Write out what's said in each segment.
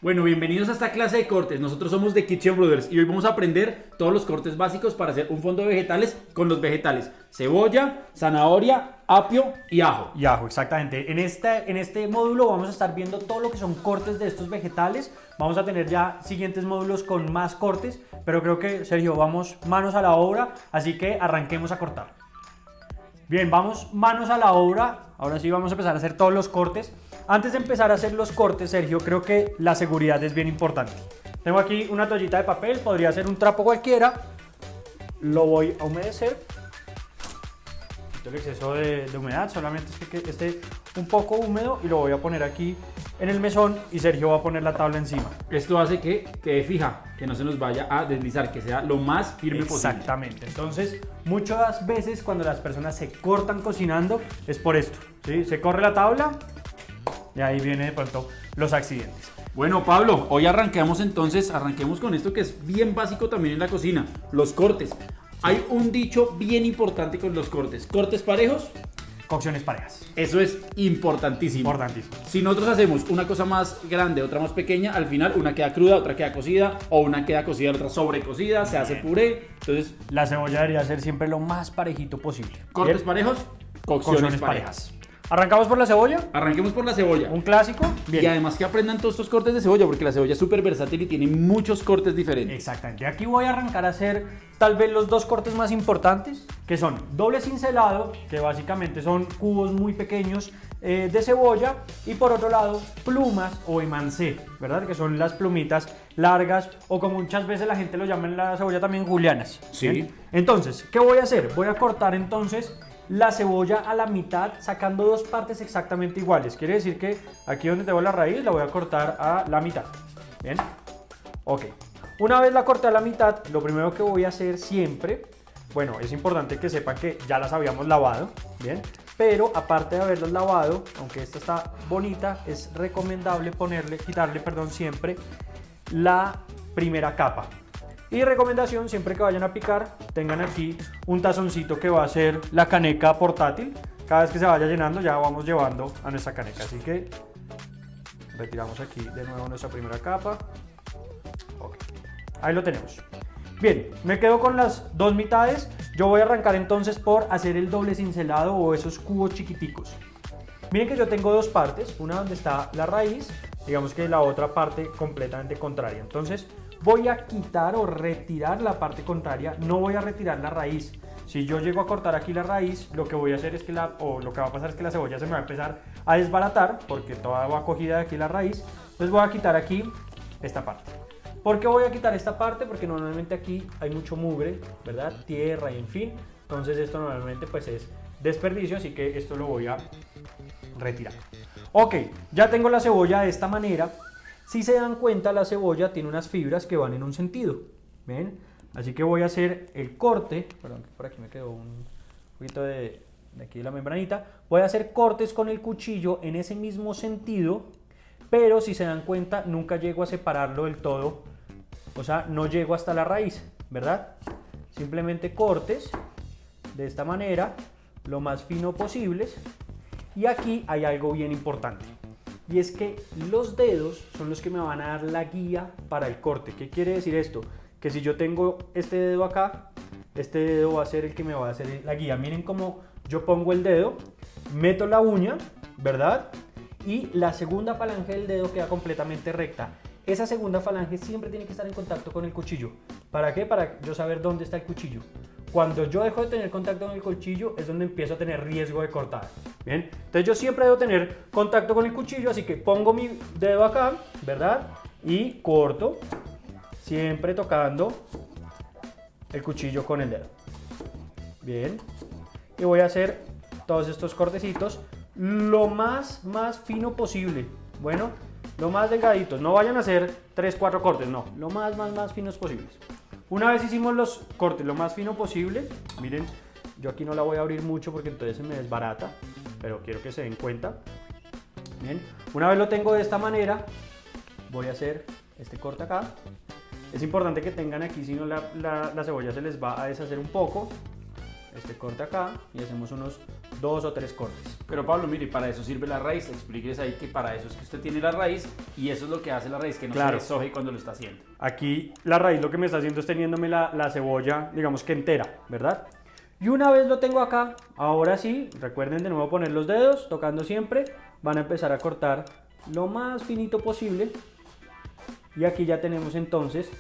Bueno, bienvenidos a esta clase de cortes. Nosotros somos The Kitchen Brothers y hoy vamos a aprender todos los cortes básicos para hacer un fondo de vegetales con los vegetales: cebolla, zanahoria, apio y ajo. Y ajo, exactamente. En este módulo vamos a estar viendo todo lo que son cortes de estos vegetales. Vamos a tener ya siguientes módulos con más cortes, pero creo que, Sergio, vamos manos a la obra, así que arranquemos a cortar. Bien, vamos manos a la obra. Ahora sí vamos a empezar a hacer todos los cortes. Antes de empezar a hacer los cortes, Sergio, creo que la seguridad es bien importante. Tengo aquí una toallita de papel, podría ser un trapo cualquiera. Lo voy a humedecer. Quito el exceso de humedad, solamente es que esté un poco húmedo y lo voy a poner aquí en el mesón y Sergio va a poner la tabla encima. Esto hace que quede fija, que no se nos vaya a deslizar, que sea lo más firme posible. Exactamente. Entonces, muchas veces cuando las personas se cortan cocinando es por esto, ¿sí? Se corre la tabla y ahí viene de pronto los accidentes. Bueno, Pablo, hoy arranquemos con esto que es bien básico también en la cocina, los cortes. Hay un dicho bien importante con los cortes: cortes parejos. Cocciones parejas. Eso es importantísimo. Importantísimo. Si nosotros hacemos una cosa más grande, otra más pequeña, al final una queda cruda, otra queda cocida, o una queda cocida, otra sobrecocida, se hace puré. Entonces, La cebolla debería ser siempre lo más parejito posible. cortes Bien. parejos, cocciones parejas. ¿Arrancamos por la cebolla? Arranquemos por la cebolla. Un clásico. Bien. Y además que aprendan todos estos cortes de cebolla, porque la cebolla es súper versátil y tiene muchos cortes diferentes. Exactamente. Aquí voy a arrancar a hacer tal vez los dos cortes más importantes, que son doble cincelado, que básicamente son cubos muy pequeños de cebolla, y por otro lado plumas o emancé, ¿verdad? Que son las plumitas largas, o como muchas veces la gente lo llama en la cebolla también, julianas. Sí. ¿Bien? Entonces, ¿qué voy a hacer? Voy a cortar entonces la cebolla a la mitad, sacando dos partes exactamente iguales. Quiere decir que aquí donde tengo la raíz la voy a cortar a la mitad. Bien. Ok. Una vez la corté a la mitad, lo primero que voy a hacer siempre, bueno, es importante que sepan que ya las habíamos lavado, ¿bien? Pero aparte de haberlas lavado, aunque esta está bonita, es recomendable quitarle, siempre la primera capa. Y recomendación, siempre que vayan a picar, tengan aquí un tazoncito que va a ser la caneca portátil. Cada vez que se vaya llenando ya vamos llevando a nuestra caneca. Así que retiramos aquí de nuevo nuestra primera capa. Ok, ahí lo tenemos. Bien, me quedo con las dos mitades. Yo voy a arrancar entonces por hacer el doble cincelado o esos cubos chiquiticos. Miren que yo tengo dos partes, una donde está la raíz, digamos que la otra parte completamente contraria. Entonces voy a quitar o retirar la parte contraria, no voy a retirar la raíz. Si yo llego a cortar aquí la raíz, lo que voy a hacer es que lo que va a pasar es que la cebolla se me va a empezar a desbaratar, porque toda va cogida de aquí la raíz. Entonces voy a quitar aquí esta parte. ¿Por qué voy a quitar esta parte? Porque normalmente aquí hay mucho mugre, ¿verdad? Tierra y en fin. Entonces esto normalmente pues es desperdicio, así que esto lo voy a retirar. Ok, ya tengo la cebolla de esta manera. Si se dan cuenta, la cebolla tiene unas fibras que van en un sentido. ¿Ven? Así que voy a hacer el corte. Perdón, por aquí me quedó un poquito de aquí de la membranita. Voy a hacer cortes con el cuchillo en ese mismo sentido, pero si se dan cuenta, nunca llego a separarlo del todo. O sea, no llego hasta la raíz, ¿verdad? Simplemente cortes de esta manera, lo más fino posibles. Y aquí hay algo bien importante. Y es que los dedos son los que me van a dar la guía para el corte. ¿Qué quiere decir esto? Que si yo tengo este dedo acá, este dedo va a ser el que me va a hacer la guía. Miren cómo yo pongo el dedo, meto la uña, ¿verdad? Y la segunda falange del dedo queda completamente recta. Esa segunda falange siempre tiene que estar en contacto con el cuchillo. ¿Para qué? Para yo saber dónde está el cuchillo. Cuando yo dejo de tener contacto con el cuchillo es donde empiezo a tener riesgo de cortar. Bien, entonces yo siempre debo tener contacto con el cuchillo, así que pongo mi dedo acá, ¿verdad? Y corto, siempre tocando el cuchillo con el dedo. Bien, y voy a hacer todos estos cortecitos lo más fino posible. Bueno, lo más delgaditos, no vayan a hacer 3-4 cortes, no, lo más finos posibles. Una vez hicimos los cortes lo más fino posible, miren, yo aquí no la voy a abrir mucho porque entonces se me desbarata, pero quiero que se den cuenta. Bien, una vez lo tengo de esta manera, voy a hacer este corte acá. Es importante que tengan aquí, si no la cebolla se les va a deshacer un poco. este corte acá y hacemos unos 2 o 3 cortes. Pero Pablo, mire, para eso sirve la raíz. Explíquese ahí que para eso es que usted tiene la raíz y eso es lo que hace la raíz, que no se deshoje cuando lo está haciendo. Aquí la raíz lo que me está haciendo es teniéndome la cebolla, digamos que entera, ¿verdad? Y una vez lo tengo acá, ahora sí, recuerden de nuevo poner los dedos, tocando siempre, van a empezar a cortar lo más finito posible. Y aquí ya tenemos entonces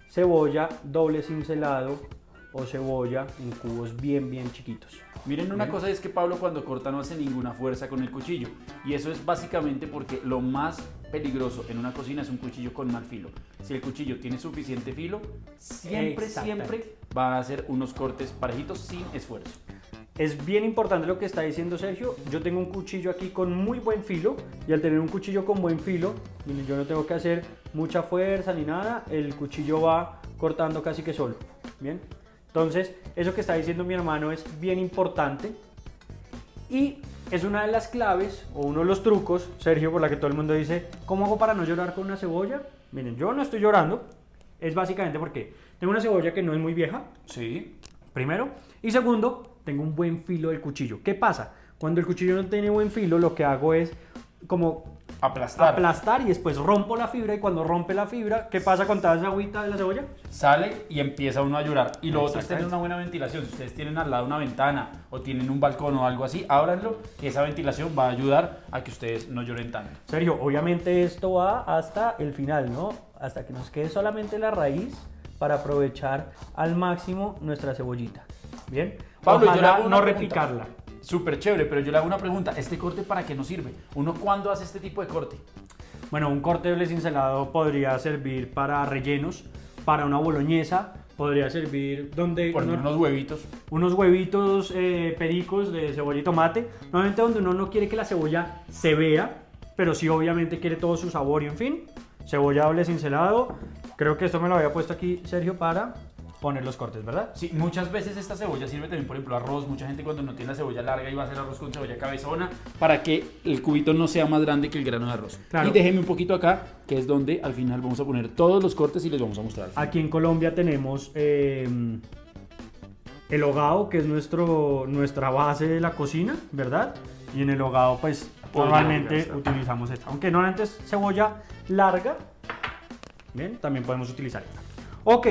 cebolla doble cincelado o cebolla en cubos bien chiquitos. Miren, una cosa es que Pablo cuando corta no hace ninguna fuerza con el cuchillo y eso es básicamente porque lo más peligroso en una cocina es un cuchillo con mal filo. Si el cuchillo tiene suficiente filo, siempre va a hacer unos cortes parejitos sin esfuerzo. Es bien importante lo que está diciendo Sergio. Yo tengo un cuchillo aquí con muy buen filo y al tener un cuchillo con buen filo, yo no tengo que hacer mucha fuerza ni nada, el cuchillo va cortando casi que solo. Bien, entonces eso que está diciendo mi hermano es bien importante y es una de las claves o uno de los trucos, Sergio, por la que todo el mundo dice, ¿cómo hago para no llorar con una cebolla? Miren, yo no estoy llorando, es básicamente porque tengo una cebolla que no es muy vieja. Sí. Primero. Y segundo, tengo un buen filo del cuchillo. ¿Qué pasa? Cuando el cuchillo no tiene buen filo, lo que hago es como aplastar y después rompo la fibra. Y cuando rompe la fibra, ¿qué pasa con toda esa agüita de la cebolla? Sale y empieza uno a llorar. Y lo otro es tener una buena ventilación. Si ustedes tienen al lado una ventana o tienen un balcón o algo así, ábranlo, que esa ventilación va a ayudar a que ustedes no lloren tanto. Sergio, obviamente esto va hasta el final, ¿no? Hasta que nos quede solamente la raíz para aprovechar al máximo nuestra cebollita. Bien, Pablo, ojalá yo le hago una no pregunta. repicarla. Súper chévere, pero yo le hago una pregunta. ¿Este corte para qué nos sirve? ¿Uno cuándo hace este tipo de corte? Bueno, un corte doble cincelado podría servir para rellenos, para una boloñesa, podría servir donde... Por unos huevitos. Unos huevitos pericos de cebolla y tomate. Normalmente donde uno no quiere que la cebolla se vea, pero sí obviamente quiere todo su sabor y en fin. Cebolla doble cincelado. Creo que esto me lo había puesto aquí Sergio para poner los cortes, ¿verdad? Sí, muchas veces esta cebolla sirve también, por ejemplo, arroz. Mucha gente cuando no tiene la cebolla larga y va a hacer arroz con cebolla cabezona para que el cubito no sea más grande que el grano de arroz. Claro. Y déjeme un poquito acá, que es donde al final vamos a poner todos los cortes y les vamos a mostrar. Aquí en Colombia tenemos el hogao, que es nuestra base de la cocina, ¿verdad? Y en el hogao, pues, normalmente utilizamos esta. Aunque normalmente es cebolla larga, bien, también podemos utilizar esta. Ok,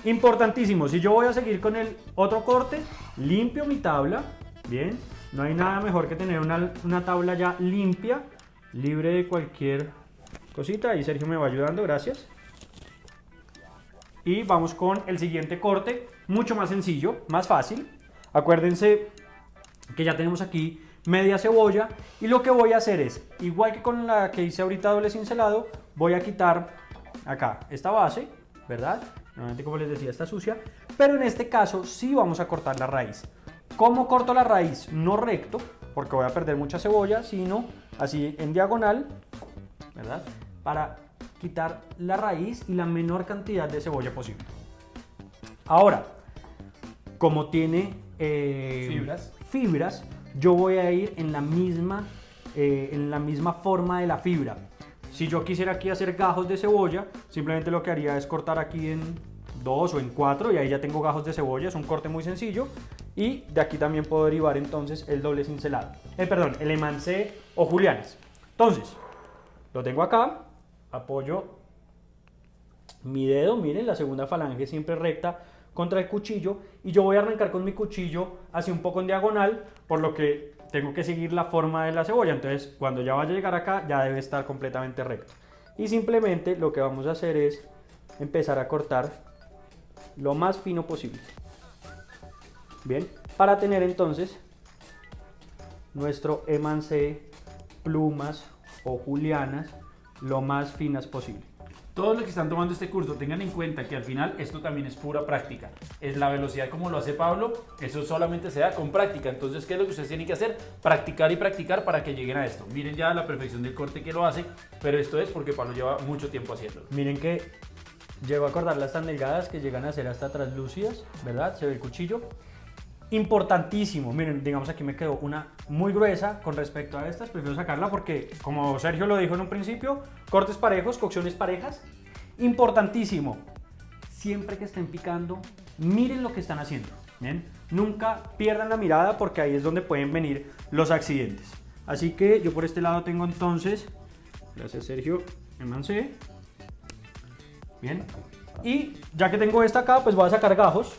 importantísimo, si yo voy a seguir con el otro corte, limpio mi tabla, bien, no hay nada mejor que tener una tabla ya limpia, libre de cualquier cosita, ahí Sergio me va ayudando, gracias. Y vamos con el siguiente corte, mucho más sencillo, más fácil. Acuérdense que ya tenemos aquí media cebolla y lo que voy a hacer es, igual que con la que hice ahorita doble cincelado, voy a quitar acá esta base, ¿verdad? Nuevamente, como les decía, está sucia, pero en este caso sí vamos a cortar la raíz. ¿Cómo corto la raíz? No recto, porque voy a perder mucha cebolla, sino así en diagonal, ¿verdad? Para quitar la raíz y la menor cantidad de cebolla posible. Ahora, como tiene fibras, yo voy a ir en la misma forma de la fibra. Si yo quisiera aquí hacer gajos de cebolla, simplemente lo que haría es cortar aquí en 2 o en 4 y ahí ya tengo gajos de cebolla, es un corte muy sencillo. Y de aquí también puedo derivar entonces el doble cincelado. El emancé o julianas. Entonces, lo tengo acá, apoyo mi dedo, miren, la segunda falange siempre recta contra el cuchillo y yo voy a arrancar con mi cuchillo hacia un poco en diagonal, por lo que tengo que seguir la forma de la cebolla. Entonces, cuando ya vaya a llegar acá, ya debe estar completamente recto. Y simplemente lo que vamos a hacer es empezar a cortar lo más fino posible. Bien, para tener entonces nuestro emancé, plumas o julianas lo más finas posible. Todos los que están tomando este curso tengan en cuenta que al final esto también es pura práctica. Es la velocidad como lo hace Pablo, eso solamente se da con práctica. Entonces, ¿qué es lo que ustedes tienen que hacer? Practicar y practicar para que lleguen a esto. Miren ya la perfección del corte que lo hace, pero esto es porque Pablo lleva mucho tiempo haciéndolo. Miren que llego a cortarlas tan delgadas que llegan a ser hasta translúcidas, ¿verdad? Se ve el cuchillo. Importantísimo, miren, digamos aquí me quedó una muy gruesa con respecto a estas, prefiero sacarla porque, como Sergio lo dijo en un principio, cortes parejos, cocciones parejas. Importantísimo, siempre que estén picando, miren lo que están haciendo, ¿bien? nunca pierdan la mirada porque ahí es donde pueden venir los accidentes. Así que yo por este lado tengo entonces, gracias Sergio, me mancé. Bien, y ya que tengo esta acá, pues voy a sacar gajos.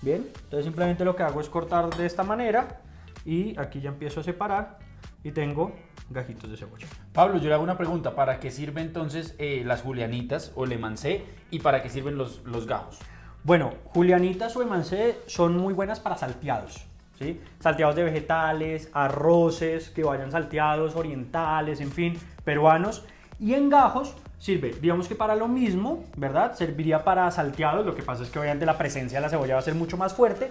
Bien, entonces simplemente lo que hago es cortar de esta manera y aquí ya empiezo a separar y tengo gajitos de cebolla. Pablo, yo le hago una pregunta. ¿Para qué sirven entonces las julianitas o le mancé y para qué sirven los gajos? Bueno, julianitas o emancé son muy buenas para salteados, ¿sí? Salteados de vegetales, arroces que vayan salteados, orientales, en fin, peruanos. Y en gajos sirve, digamos que para lo mismo, ¿verdad? Serviría para salteados, lo que pasa es que obviamente la presencia de la cebolla va a ser mucho más fuerte,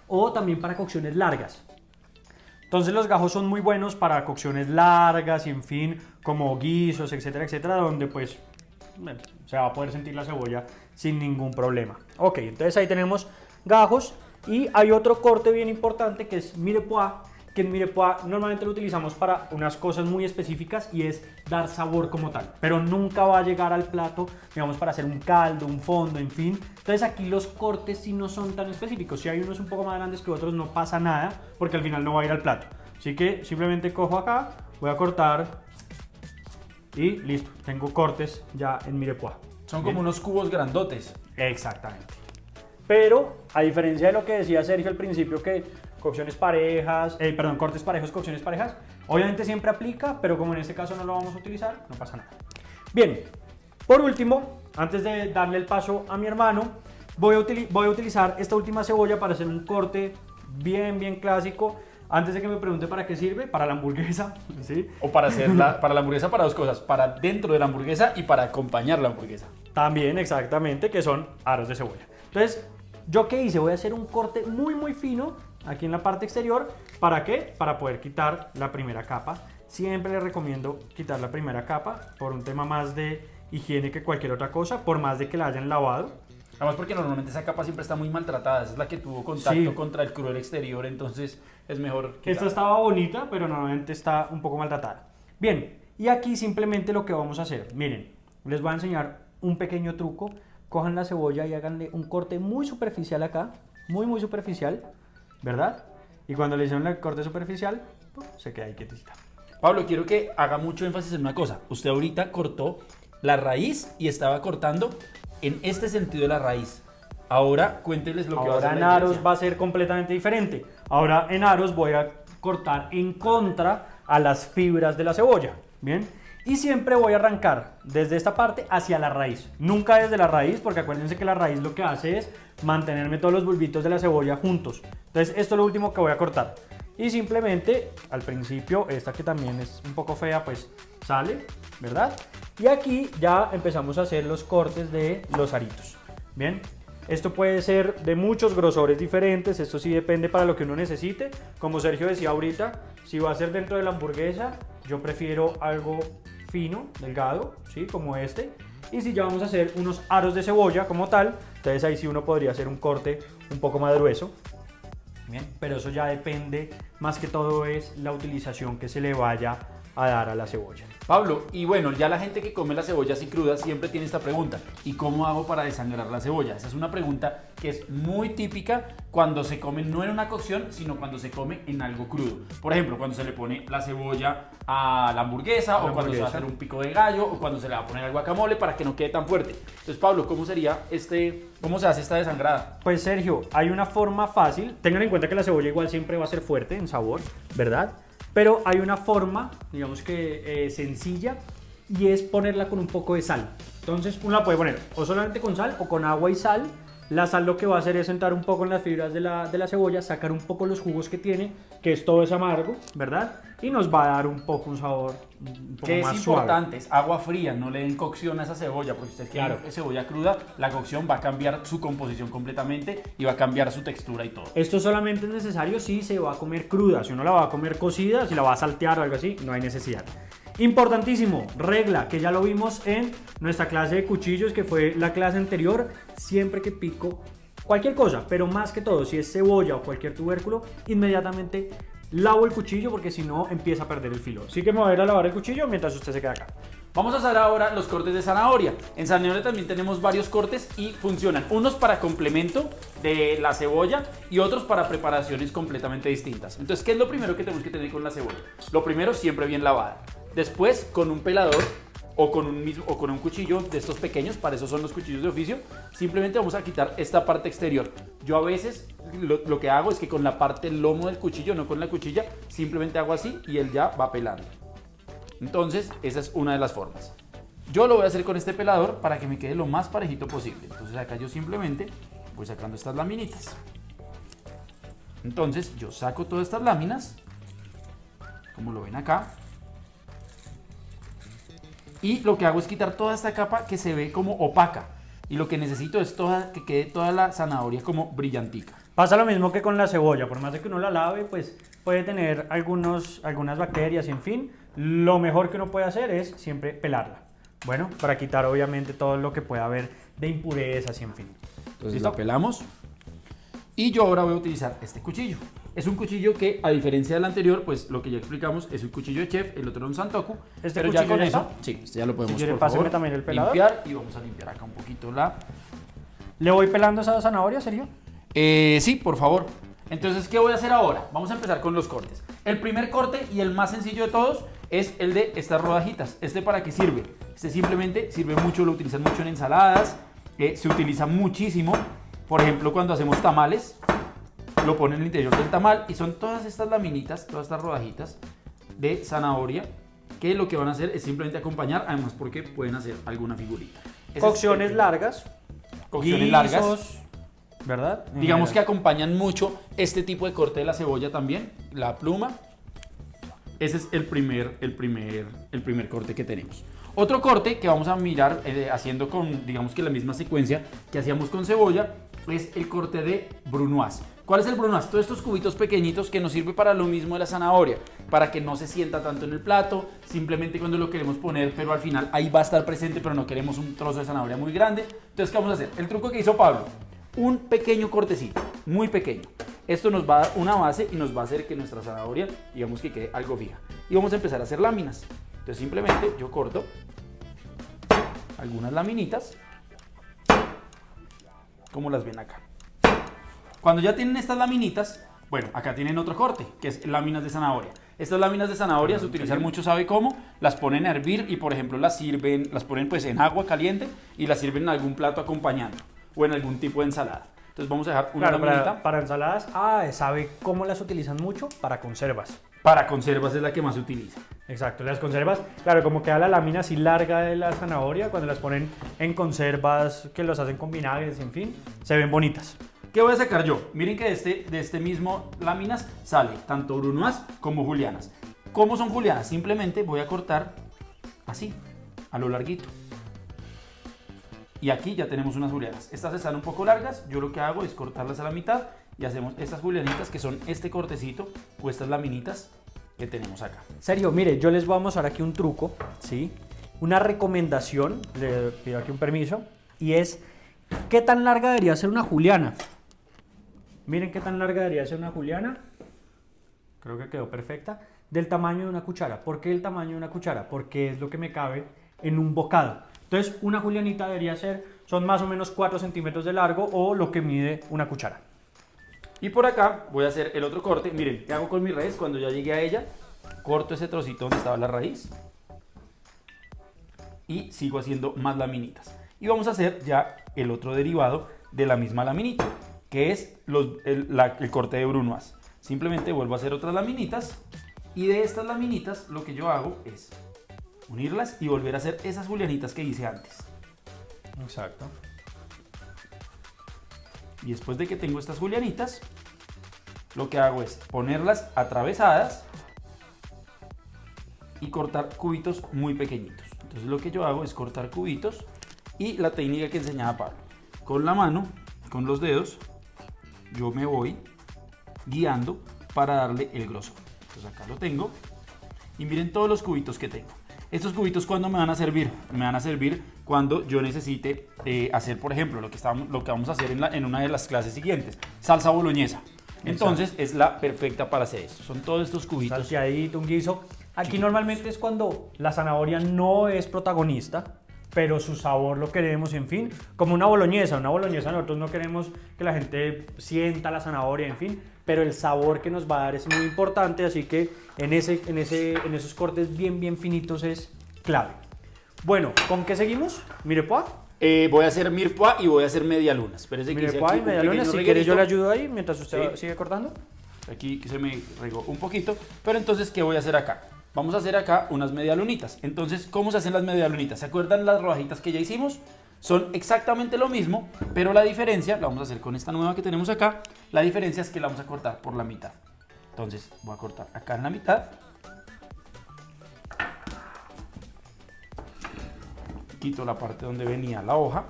o también para cocciones largas. Entonces los gajos son muy buenos para cocciones largas y en fin, como guisos, etcétera, etcétera, donde pues se va a poder sentir la cebolla sin ningún problema. Ok, entonces ahí tenemos gajos y hay otro corte bien importante que es mirepoix, que en mirepoix normalmente lo utilizamos para unas cosas muy específicas y es dar sabor como tal, pero nunca va a llegar al plato, digamos, para hacer un caldo, un fondo, en fin. Entonces aquí los cortes sí no son tan específicos, si hay unos un poco más grandes que otros no pasa nada porque al final no va a ir al plato. Así que simplemente cojo acá, voy a cortar y listo, tengo cortes ya en mirepoix. Son como unos cubos grandotes. Exactamente. Pero a diferencia de lo que decía Sergio al principio, que cocciones parejas, cortes parejos, cocciones parejas, obviamente siempre aplica, pero como en este caso no lo vamos a utilizar, no pasa nada. Bien, por último, antes de darle el paso a mi hermano, voy a utilizar esta última cebolla para hacer un corte bien clásico. Antes de que me pregunte para qué sirve, para la hamburguesa, ¿sí? O para hacer para la hamburguesa, para dos cosas, para dentro de la hamburguesa y para acompañar la hamburguesa. También, exactamente, que son aros de cebolla. Entonces, ¿yo qué hice? Voy a hacer un corte muy fino aquí en la parte exterior. ¿Para qué? Para poder quitar la primera capa. Siempre les recomiendo quitar la primera capa por un tema más de higiene que cualquier otra cosa, por más de que la hayan lavado. Además porque normalmente esa capa siempre está muy maltratada, esa es la que tuvo contacto Sí. contra el cruel exterior, entonces es mejor quitar. Esta estaba bonita, pero normalmente está un poco maltratada. Bien, y aquí simplemente lo que vamos a hacer, miren, les voy a enseñar un pequeño truco. Cojan la cebolla y háganle un corte muy superficial acá, muy superficial, ¿verdad? Y cuando le hicieron el corte superficial, se queda ahí quietecita. Pablo, quiero que haga mucho énfasis en una cosa. Usted ahorita cortó la raíz y estaba cortando en este sentido de la raíz. Ahora cuénteles lo que va a hacer. Ahora en la aros diferencia. va a ser completamente diferente. Ahora en aros voy a cortar en contra a las fibras de la cebolla, ¿bien? Y siempre voy a arrancar desde esta parte hacia la raíz. Nunca desde la raíz, porque acuérdense que la raíz lo que hace es mantenerme todos los bulbitos de la cebolla juntos. Entonces esto es lo último que voy a cortar. Y simplemente al principio, esta que también es un poco fea, pues sale, ¿verdad? Y aquí ya empezamos a hacer los cortes de los aritos. Bien, esto puede ser de muchos grosores diferentes, esto sí depende para lo que uno necesite. Como Sergio decía ahorita, si va a ser dentro de la hamburguesa, yo prefiero algo fino, delgado, ¿sí? Como este. Y si ya vamos a hacer unos aros de cebolla como tal, entonces ahí sí uno podría hacer un corte un poco más grueso. Bien, pero eso ya depende, más que todo es la utilización que se le vaya a dar a la cebolla. Pablo, y bueno, ya la gente que come la cebolla así cruda siempre tiene esta pregunta: ¿y cómo hago para desangrar la cebolla? Esa es una pregunta que es muy típica cuando se come no en una cocción, sino cuando se come en algo crudo. Por ejemplo, cuando se le pone la cebolla a la hamburguesa, o cuando se va a hacer un pico de gallo, o cuando se le va a poner al guacamole para que no quede tan fuerte. Entonces, Pablo, ¿cómo se hace esta desangrada? Pues Sergio, hay una forma fácil. Tengan en cuenta que la cebolla igual siempre va a ser fuerte en sabor, ¿verdad? Pero hay una forma, digamos que sencilla, y es ponerla con un poco de sal. Entonces uno la puede poner o solamente con sal o con agua y sal. La sal lo que va a hacer es entrar un poco en las fibras de la cebolla, sacar un poco los jugos que tiene, que es todo ese amargo, ¿verdad? Y nos va a dar un poco un sabor un poco Que es más importante, suave. es agua fría, no le den cocción a esa cebolla, porque si usted quiere cebolla cruda, la cocción va a cambiar su composición completamente y va a cambiar su textura y todo. Esto solamente es necesario si se va a comer cruda. Si uno la va a comer cocida, si la va a saltear o algo así, no hay necesidad. Importantísimo, regla, que ya lo vimos en nuestra clase de cuchillos, que fue la clase anterior. Siempre que pico cualquier cosa, pero más que todo, si es cebolla o cualquier tubérculo, inmediatamente lavo el cuchillo, porque si no empieza a perder el filo. Así que me voy a ir a lavar el cuchillo mientras usted se queda acá. Vamos a hacer ahora los cortes de zanahoria. En zanahoria también tenemos varios cortes y funcionan. Unos para complemento de la cebolla y otros para preparaciones completamente distintas. Entonces, ¿qué es lo primero que tenemos que tener con la cebolla? Lo primero, siempre bien lavada. Después, con un pelador o con un cuchillo de estos pequeños, para eso son los cuchillos de oficio, simplemente vamos a quitar esta parte exterior. Yo a veces lo que hago es que con la parte del lomo del cuchillo, no con la cuchilla, simplemente hago así y él ya va pelando. Entonces, esa es una de las formas. Yo lo voy a hacer con este pelador para que me quede lo más parejito posible. Entonces acá yo simplemente voy sacando estas laminitas. Entonces yo saco todas estas láminas, como lo ven acá. Y lo que hago es quitar toda esta capa que se ve como opaca. Y lo que necesito es que quede toda la zanahoria como brillantica. Pasa lo mismo que con la cebolla, por más de que uno la lave, pues puede tener algunas bacterias, en fin. Lo mejor que uno puede hacer es siempre pelarla. Bueno, para quitar obviamente todo lo que pueda haber de impurezas y en fin. Entonces ¿Listo? la pelamos. Y yo ahora voy a utilizar este cuchillo. Es un cuchillo que, a diferencia del anterior, pues lo que ya explicamos es un cuchillo de chef, el otro era un santoku. ¿Este pero ya cuchillo con ya eso, está? sí, este ya lo podemos, Si quiere, por páseme favor, también el pelador. limpiar. Y vamos a limpiar acá un poquito la... ¿Le voy pelando esa zanahoria, Sergio? Sí, por favor. Entonces, ¿qué voy a hacer ahora? Vamos a empezar con los cortes. El primer corte y el más sencillo de todos es el de estas rodajitas. ¿Para qué sirve? Simplemente sirve mucho, lo utilizan mucho en ensaladas, se utiliza muchísimo, por ejemplo, cuando hacemos tamales, lo ponen en el interior del tamal y son todas estas laminitas, todas estas rodajitas de zanahoria que lo que van a hacer es simplemente acompañar, además porque pueden hacer alguna figurita. Cocciones largas. Cocciones largas. Guisos, ¿verdad? Digamos que acompañan mucho este tipo de corte de la cebolla también, la pluma. Ese es el primer corte que tenemos. Otro corte que vamos a mirar haciendo con, digamos que la misma secuencia que hacíamos con cebolla, es el corte de brunoise. ¿Cuál es el brunoise? Todos estos cubitos pequeñitos que nos sirve para lo mismo de la zanahoria, para que no se sienta tanto en el plato, simplemente cuando lo queremos poner, pero al final ahí va a estar presente, pero no queremos un trozo de zanahoria muy grande. Entonces, ¿qué vamos a hacer? El truco que hizo Pablo, un pequeño cortecito, muy pequeño. Esto nos va a dar una base y nos va a hacer que nuestra zanahoria, digamos que quede algo fija. Y vamos a empezar a hacer láminas. Entonces simplemente yo corto algunas laminitas, como las ven acá. Cuando ya tienen estas laminitas, bueno, acá tienen otro corte, que es láminas de zanahoria. Estas láminas de zanahoria se utilizan mucho, ¿sabe cómo? Las ponen a hervir y, por ejemplo, las ponen pues en agua caliente y las sirven en algún plato acompañando o en algún tipo de ensalada. Entonces vamos a dejar una laminita. Para ensaladas, ¿sabe cómo las utilizan mucho? Para conservas. Para conservas es la que más se utiliza. Exacto, las conservas, claro, como queda la lámina así larga de la zanahoria, cuando las ponen en conservas, que los hacen con vinagres, en fin, se ven bonitas. ¿Qué voy a sacar yo? Miren que de este mismo láminas sale tanto brunoise como julianas. ¿Cómo son julianas? Simplemente voy a cortar así, a lo larguito. Y aquí ya tenemos unas julianas. Estas están un poco largas, yo lo que hago es cortarlas a la mitad y hacemos estas julianitas que son este cortecito o estas laminitas que tenemos acá. Sergio, mire, yo les voy a mostrar aquí un truco, ¿sí? Una recomendación, le pido aquí un permiso, y es, ¿qué tan larga debería ser una juliana? Miren qué tan larga debería ser una juliana. Creo que quedó perfecta. Del tamaño de una cuchara. ¿Por qué el tamaño de una cuchara? Porque es lo que me cabe en un bocado. Entonces, una julianita debería ser, son más o menos 4 centímetros de largo o lo que mide una cuchara. Y por acá voy a hacer el otro corte. Miren, ¿qué hago con mi raíz? Cuando ya llegué a ella, corto ese trocito donde estaba la raíz y sigo haciendo más laminitas. Y vamos a hacer ya el otro derivado de la misma laminita, que es el corte de brunoise. Simplemente vuelvo a hacer otras laminitas y de estas laminitas lo que yo hago es unirlas y volver a hacer esas julianitas que hice antes. Exacto. Y después de que tengo estas julianitas, lo que hago es ponerlas atravesadas y cortar cubitos muy pequeñitos. Entonces lo que yo hago es cortar cubitos y la técnica que enseñaba Pablo. Con la mano, con los dedos, yo me voy guiando para darle el grosor. Entonces acá lo tengo y miren todos los cubitos que tengo. Estos cubitos, ¿cuándo me van a servir? Me van a servir cuando yo necesite hacer, por ejemplo, lo que vamos a hacer en una de las clases siguientes, salsa boloñesa. Entonces es la perfecta para hacer esto. Son todos estos cubitos. Salteadito, un guiso. Aquí normalmente es cuando la zanahoria no es protagonista, pero su sabor lo queremos, en fin, como una boloñesa. Una boloñesa nosotros no queremos que la gente sienta la zanahoria, en fin, pero el sabor que nos va a dar es muy importante, así que en esos cortes bien finitos es clave. Bueno, ¿con qué seguimos? Mirepoix. Voy a hacer mirepoix y voy a hacer medialunas. Espérese que hice Mirepoix aquí y un medialunas, pequeño si quieres yo le reguerito. ayudo ahí mientras usted Sí. sigue cortando. Aquí se me regó un poquito, pero entonces, ¿qué voy a hacer acá? Vamos a hacer acá unas medialunitas. Entonces, ¿cómo se hacen las medialunitas? ¿Se acuerdan las rodajitas que ya hicimos? Son exactamente lo mismo, pero la diferencia, la vamos a hacer con esta nueva que tenemos acá, la diferencia es que la vamos a cortar por la mitad. Entonces, voy a cortar acá en la mitad. Quito la parte donde venía la hoja.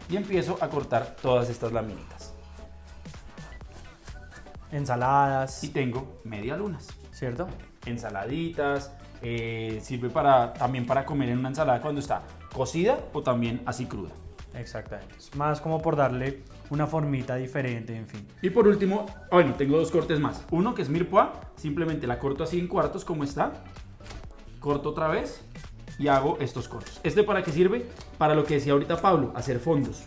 Y empiezo a cortar todas estas laminitas. Ensaladas, Y tengo medialunas. ¿cierto? Ensaladitas, sirve también para comer en una ensalada cuando está cocida o también así cruda. Exactamente. Es más como por darle una formita diferente, en fin. Y por último, bueno, tengo dos cortes más. Uno que es mirepoix, simplemente la corto así en cuartos como está. Corto otra vez y hago estos cortos. ¿Este para qué sirve? Para lo que decía ahorita Pablo, hacer fondos.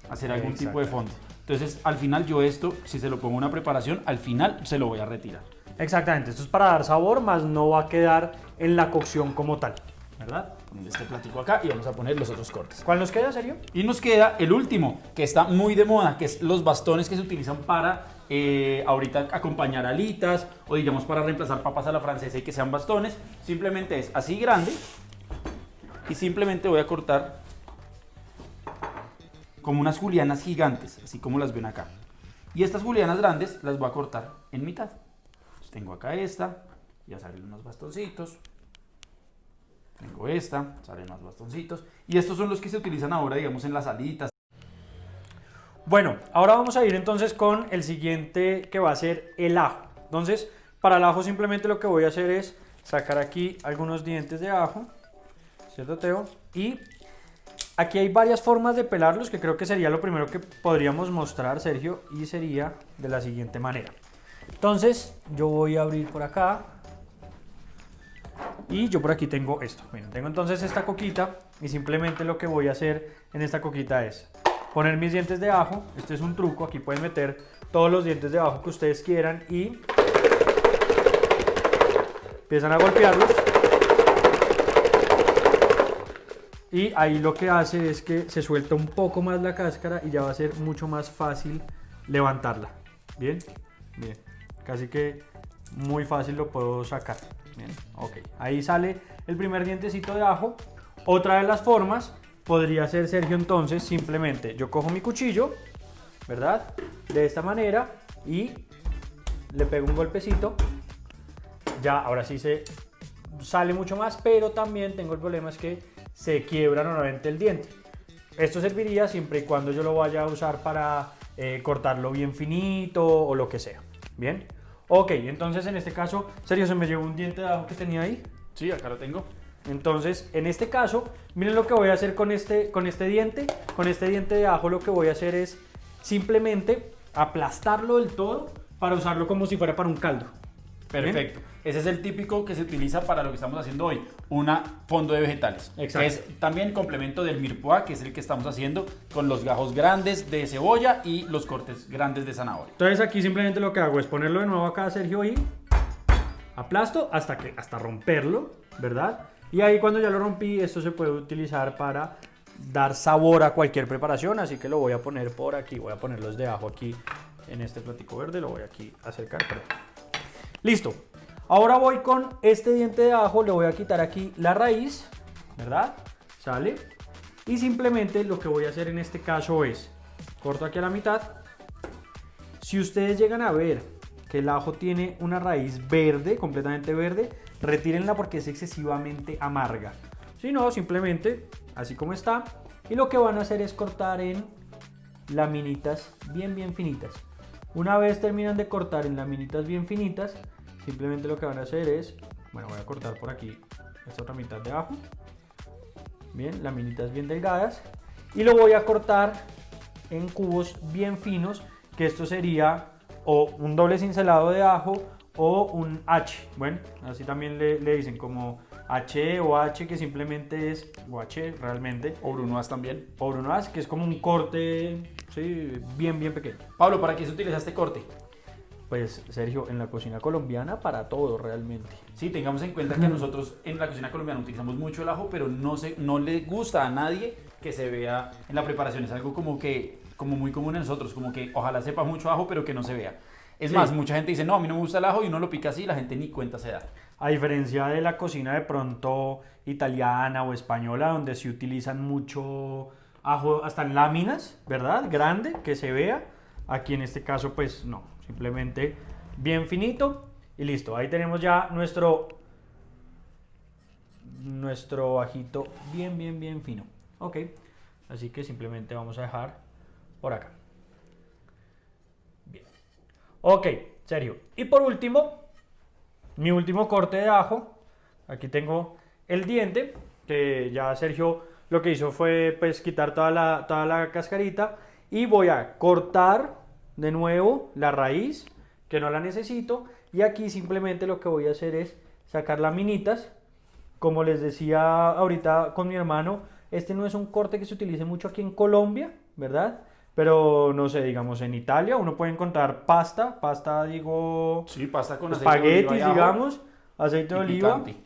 Hacer algún tipo de fondo. Entonces, al final yo esto, si se lo pongo en una preparación, al final se lo voy a retirar. Exactamente, esto es para dar sabor, más no va a quedar en la cocción como tal, ¿verdad? Poner este platico acá y vamos a poner los otros cortes. ¿Cuál nos queda, Sergio? Y nos queda el último, que está muy de moda, que es los bastones que se utilizan para ahorita acompañar alitas o digamos para reemplazar papas a la francesa y que sean bastones. Simplemente es así grande y simplemente voy a cortar como unas julianas gigantes, así como las ven acá. Y estas julianas grandes las voy a cortar en mitad. Entonces tengo acá esta, ya salen unos bastoncitos. Tengo esta, salen más bastoncitos. Y estos son los que se utilizan ahora, digamos, en las alitas. Bueno, ahora vamos a ir entonces con el siguiente que va a ser el ajo. Entonces, para el ajo simplemente lo que voy a hacer es sacar aquí algunos dientes de ajo, ¿cierto, Teo? Y aquí hay varias formas de pelarlos que creo que sería lo primero que podríamos mostrar, Sergio, y sería de la siguiente manera. Entonces, yo voy a abrir por acá. Y yo por aquí tengo esto. Miren, tengo entonces esta coquita y simplemente lo que voy a hacer en esta coquita es poner mis dientes de ajo. Este es un truco, aquí pueden meter todos los dientes de ajo que ustedes quieran y empiezan a golpearlos. Y ahí lo que hace es que se suelta un poco más la cáscara y ya va a ser mucho más fácil levantarla. Bien, bien, casi que muy fácil lo puedo sacar. Bien, ok, ahí sale el primer dientecito de ajo. Otra de las formas podría ser, Sergio, entonces simplemente yo cojo mi cuchillo, ¿verdad? De esta manera y le pego un golpecito. Ya, ahora sí se sale mucho más, pero también tengo el problema es que se quiebra normalmente el diente. Esto serviría siempre y cuando yo lo vaya a usar para cortarlo bien finito o lo que sea. Bien. Ok, entonces en este caso, Sergio, se me llevó un diente de ajo que tenía ahí. Sí, acá lo tengo. Entonces, en este caso, miren lo que voy a hacer con este diente. Con este diente de ajo lo que voy a hacer es simplemente aplastarlo del todo para usarlo como si fuera para un caldo. Perfecto. Ese es el típico que se utiliza para lo que estamos haciendo hoy, una fondo de vegetales. Exacto. Es también complemento del mirepoix, que es el que estamos haciendo con los gajos grandes de cebolla y los cortes grandes de zanahoria. Entonces aquí simplemente lo que hago es ponerlo de nuevo acá, Sergio, y aplasto hasta romperlo, ¿verdad? Y ahí cuando ya lo rompí, esto se puede utilizar para dar sabor a cualquier preparación, así que lo voy a poner por aquí, voy a poner los de ajo aquí en este platico verde, lo voy aquí a acercar, perdón. Listo. Ahora voy con este diente de ajo, le voy a quitar aquí la raíz, ¿verdad? Sale. Y simplemente lo que voy a hacer en este caso es, corto aquí a la mitad. Si ustedes llegan a ver que el ajo tiene una raíz verde, completamente verde, retírenla porque es excesivamente amarga. Si no, simplemente así como está. Y lo que van a hacer es cortar en laminitas bien finitas. Una vez terminan de cortar en laminitas bien finitas, simplemente lo que van a hacer es, bueno, voy a cortar por aquí esta otra mitad de ajo. Bien, laminitas bien delgadas. Y lo voy a cortar en cubos bien finos, que esto sería o un doble cincelado de ajo o un H. Bueno, así también le dicen como H o H, que simplemente es, o H realmente, O brunoise también. o brunoise, que es como un corte, sí, bien pequeño. Pablo, ¿para qué se utiliza este corte? Pues Sergio, en la cocina colombiana para todo realmente. Sí, tengamos en cuenta que nosotros en la cocina colombiana utilizamos mucho el ajo, pero no le gusta a nadie que se vea en la preparación. Es algo como muy común en nosotros, como que ojalá sepa mucho ajo, pero que no se vea. Es Sí. más, mucha gente dice, no, a mí no me gusta el ajo y uno lo pica así y la gente ni cuenta se da. A diferencia de la cocina de pronto italiana o española, donde se utilizan mucho ajo hasta en láminas, ¿verdad? Grande, que se vea. Aquí en este caso, pues no, simplemente bien finito y listo. Ahí tenemos ya nuestro ajito bien fino. Ok, así que simplemente vamos a dejar por acá. Bien. Ok, Sergio. Y por último, mi último corte de ajo. Aquí tengo el diente, que ya Sergio lo que hizo fue pues quitar toda la cascarita. Y voy a cortar de nuevo la raíz, que no la necesito. Y aquí simplemente lo que voy a hacer es sacar laminitas. Como les decía ahorita con mi hermano, este no es un corte que se utilice mucho aquí en Colombia, ¿verdad? Pero no sé, digamos en Italia uno puede encontrar pasta digo, Sí, pasta con aceite de oliva espaguetis, y ajo digamos, aceite de y oliva picante.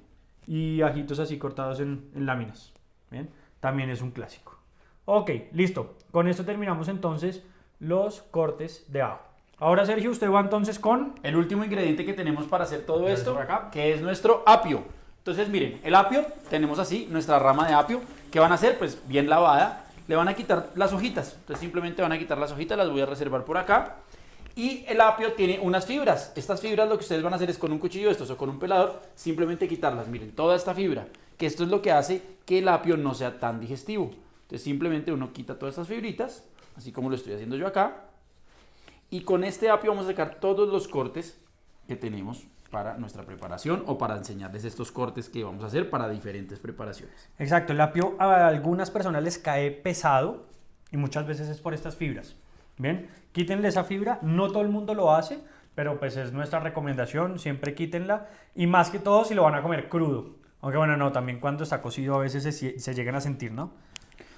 y ajitos así cortados en láminas. ¿Bien? También es un clásico. Ok, listo. Con esto terminamos entonces los cortes de ajo. Ahora, Sergio, usted va entonces con... El último ingrediente que tenemos para hacer todo Entonces, esto, por acá. que es nuestro apio. Entonces, miren, el apio, tenemos así nuestra rama de apio. ¿Qué van a hacer? Pues bien lavada. Le van a quitar las hojitas. Entonces, simplemente van a quitar las hojitas, las voy a reservar por acá. Y el apio tiene unas fibras. Estas fibras lo que ustedes van a hacer es con un cuchillo de estos o con un pelador, simplemente quitarlas. Miren, toda esta fibra, que esto es lo que hace que el apio no sea tan digestivo. Entonces, simplemente uno quita todas estas fibritas, así como lo estoy haciendo yo acá. Y con este apio vamos a sacar todos los cortes que tenemos para nuestra preparación o para enseñarles estos cortes que vamos a hacer para diferentes preparaciones. Exacto, el apio a algunas personas les cae pesado y muchas veces es por estas fibras. Bien, quítenle esa fibra, no todo el mundo lo hace, pero pues es nuestra recomendación, siempre quítenla y más que todo si lo van a comer crudo. Aunque bueno, no, también cuando está cocido a veces se llegan a sentir, ¿no?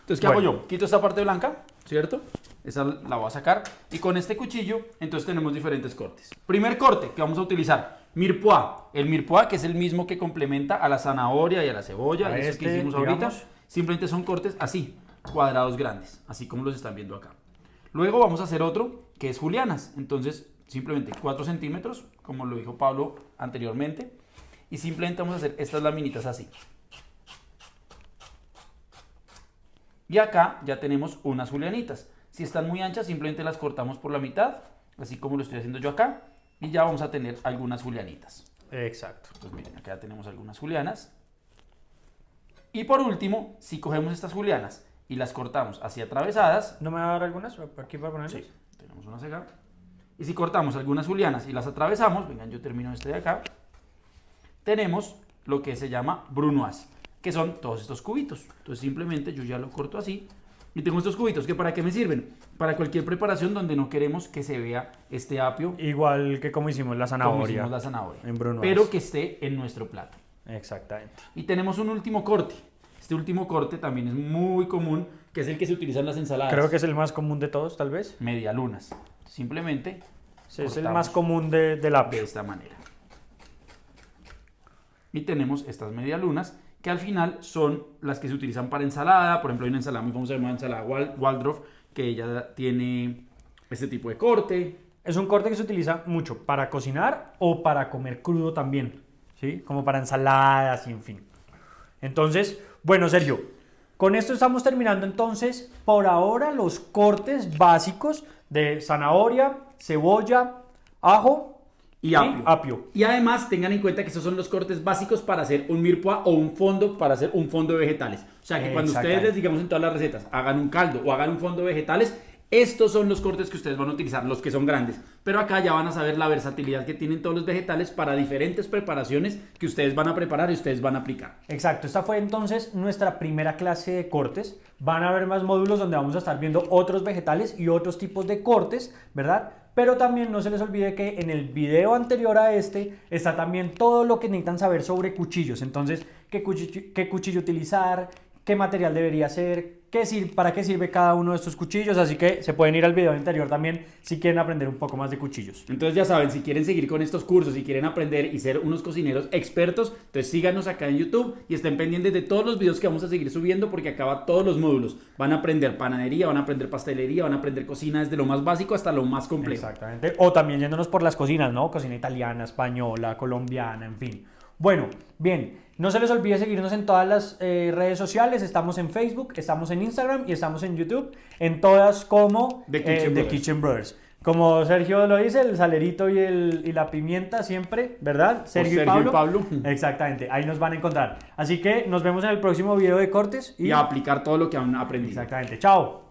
Entonces, ¿qué Bueno. hago yo? Quito esta parte blanca, ¿cierto? Esa la voy a sacar. Y con este cuchillo, entonces tenemos diferentes cortes. Primer corte que vamos a utilizar, mirepoix. El mirepoix, que es el mismo que complementa a la zanahoria y a la cebolla, A eso este, que hicimos ahorita. digamos. Simplemente son cortes así, cuadrados grandes, así como los están viendo acá. Luego vamos a hacer otro, que es julianas. Entonces, simplemente 4 centímetros, como lo dijo Pablo anteriormente. Y simplemente vamos a hacer estas laminitas así. Y acá ya tenemos unas julianitas. Si están muy anchas, simplemente las cortamos por la mitad, así como lo estoy haciendo yo acá. Y ya vamos a tener algunas julianitas. Exacto. Entonces miren, acá ya tenemos algunas julianas. Y por último, si cogemos estas julianas y las cortamos así atravesadas. ¿No me va a dar algunas aquí para ponerlas? Sí, tenemos unas acá. Y si cortamos algunas julianas y las atravesamos, vengan, yo termino este de acá. Tenemos lo que se llama brunoise, que son todos estos cubitos. Entonces simplemente yo ya lo corto así y tengo estos cubitos, que ¿para qué me sirven? Para cualquier preparación donde no queremos que se vea este apio, Igual que como hicimos la como zanahoria. hicimos la zanahoria, En brunoise. pero que esté en nuestro plato. Exactamente. Y tenemos un último corte. Este último corte también es muy común, que es el que se utiliza en las ensaladas. Creo que es el más común de todos, tal vez. Medialunas. Simplemente Sí, es el cortamos más común del de apio. esta manera. Y tenemos estas medialunas, que al final son las que se utilizan para ensalada. Por ejemplo, hay una ensalada muy famosa llamada ensalada Waldorf, que ella tiene este tipo de corte. Es un corte que se utiliza mucho para cocinar o para comer crudo también, ¿sí? Como para ensaladas y en fin. Entonces, bueno, Sergio, con esto estamos terminando entonces por ahora los cortes básicos de zanahoria, cebolla, ajo Y apio. apio. Y además tengan en cuenta que estos son los cortes básicos para hacer un mirepoix o un fondo, para hacer un fondo de vegetales. O sea que cuando ustedes Exactamente. les digamos en todas las recetas, hagan un caldo o hagan un fondo de vegetales, Estos son los cortes que ustedes van a utilizar, los que son grandes. Pero acá ya van a saber la versatilidad que tienen todos los vegetales para diferentes preparaciones que ustedes van a preparar y ustedes van a aplicar. Exacto, esta fue entonces nuestra primera clase de cortes. Van a haber más módulos donde vamos a estar viendo otros vegetales y otros tipos de cortes, ¿verdad? Pero también no se les olvide que en el video anterior a este está también todo lo que necesitan saber sobre cuchillos. Entonces, qué cuchillo utilizar, qué material debería ser, para qué sirve cada uno de estos cuchillos. Así que se pueden ir al video anterior también si quieren aprender un poco más de cuchillos. Entonces ya saben, si quieren seguir con estos cursos, si quieren aprender y ser unos cocineros expertos, entonces síganos acá en YouTube y estén pendientes de todos los videos que vamos a seguir subiendo, porque acá va todos los módulos. Van a aprender panadería, van a aprender pastelería, van a aprender cocina desde lo más básico hasta lo más complejo. Exactamente. O también yéndonos por las cocinas, ¿no? Cocina italiana, española, colombiana, en fin. Bueno, bien, no se les olvide seguirnos en todas las redes sociales. Estamos en Facebook, estamos en Instagram y estamos en YouTube. En todas como The Kitchen Brothers. Como Sergio lo dice, el salerito y la pimienta siempre, ¿verdad? Sergio y Pablo. Exactamente, ahí nos van a encontrar. Así que nos vemos en el próximo video de cortes. Y a aplicar todo lo que han aprendido. Exactamente, chao.